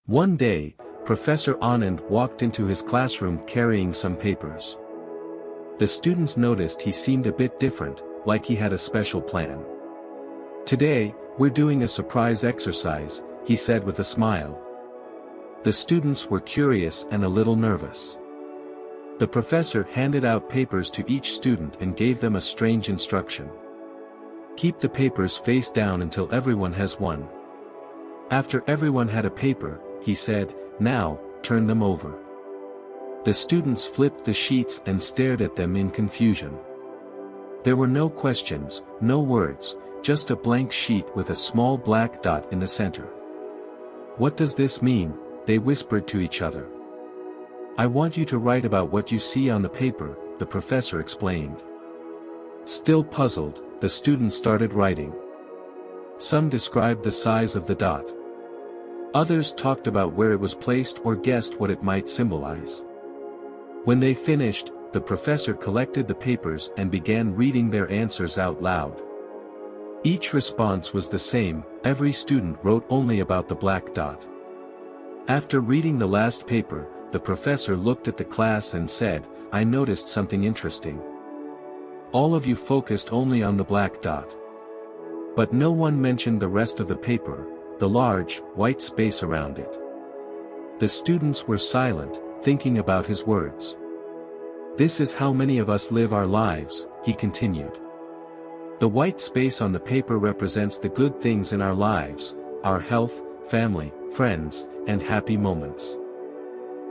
One day, Professor Anand walked into his classroom carrying some papers. The students noticed he seemed a bit different, like he had a special plan. "Today, we're doing a surprise exercise," he said with a smile. The students were curious and a little nervous. The professor handed out papers to each student and gave them a strange instruction. "Keep the papers face down until everyone has one." After everyone had a paper, he said, "Now, turn them over." The students flipped the sheets and stared at them in confusion. There were no questions, no words, just a blank sheet with a small black dot in the center. "What does this mean?" they whispered to each other. "I want you to write about what you see on the paper," the professor explained. Still puzzled, the students started writing. Some described the size of the dot. Others talked about where it was placed or guessed what it might symbolize. When they finished, the professor collected the papers and began reading their answers out loud. Each response was the same, every student wrote only about the black dot. After reading the last paper, the professor looked at the class and said, "I noticed something interesting. All of you focused only on the black dot. But no one mentioned the rest of the paper, the large, white space around it." The students were silent, thinking about his words. "This is how many of us live our lives," he continued. "The white space on the paper represents the good things in our lives, our health, family, friends, and happy moments.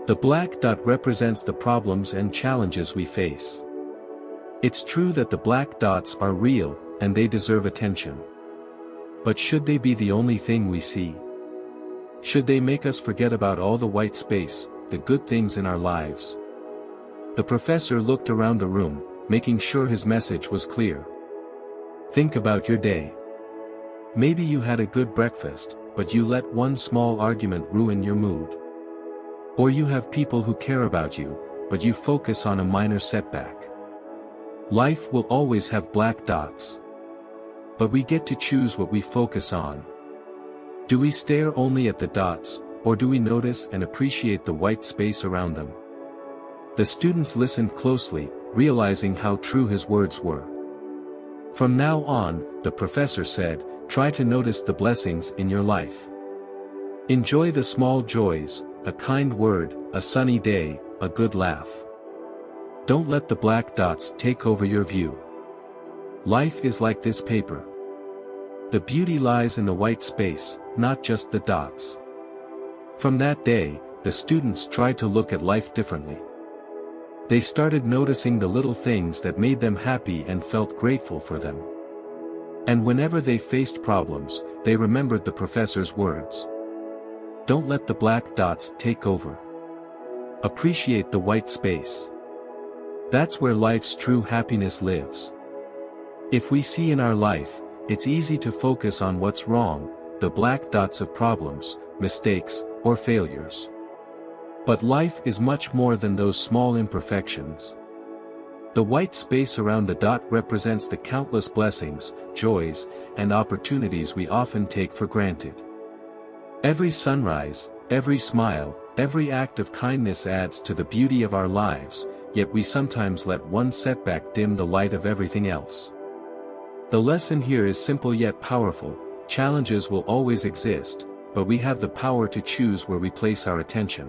The black dot represents the problems and challenges we face. It's true that the black dots are real, and they deserve attention. But should they be the only thing we see? Should they make us forget about all the white space, the good things in our lives?" The professor looked around the room, making sure his message was clear. Think about your day. Maybe you had a good breakfast, but you let one small argument ruin your mood. Or you have people who care about you, but you focus on a minor setback. Life will always have black dots. But we get to choose what we focus on. Do we stare only at the dots, or do we notice and appreciate the white space around them? The students listened closely, realizing how true his words were. "From now on," the professor said, "try to notice the blessings in your life. Enjoy the small joys, a kind word, a sunny day, a good laugh. Don't let the black dots take over your view. Life is like this paper. The beauty lies in the white space, not just the dots." From that day, the students tried to look at life differently. They started noticing the little things that made them happy and felt grateful for them. And whenever they faced problems, they remembered the professor's words. Don't let the black dots take over. Appreciate the white space. That's where life's true happiness lives. If we see in our life, it's easy to focus on what's wrong, the black dots of problems, mistakes, or failures. But life is much more than those small imperfections. The white space around the dot represents the countless blessings, joys, and opportunities we often take for granted. Every sunrise, every smile, every act of kindness adds to the beauty of our lives, yet we sometimes let one setback dim the light of everything else. The lesson here is simple yet powerful. Challenges will always exist, but we have the power to choose where we place our attention.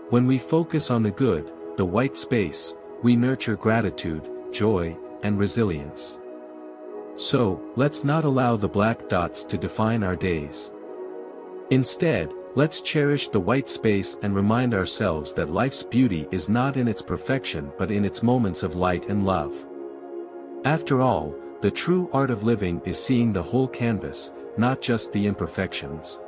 When we focus on the good, the white space, we nurture gratitude, joy, and resilience. So, let's not allow the black dots to define our days. Instead, let's cherish the white space and remind ourselves that life's beauty is not in its perfection but in its moments of light and love. After all, the true art of living is seeing the whole canvas, not just the imperfections.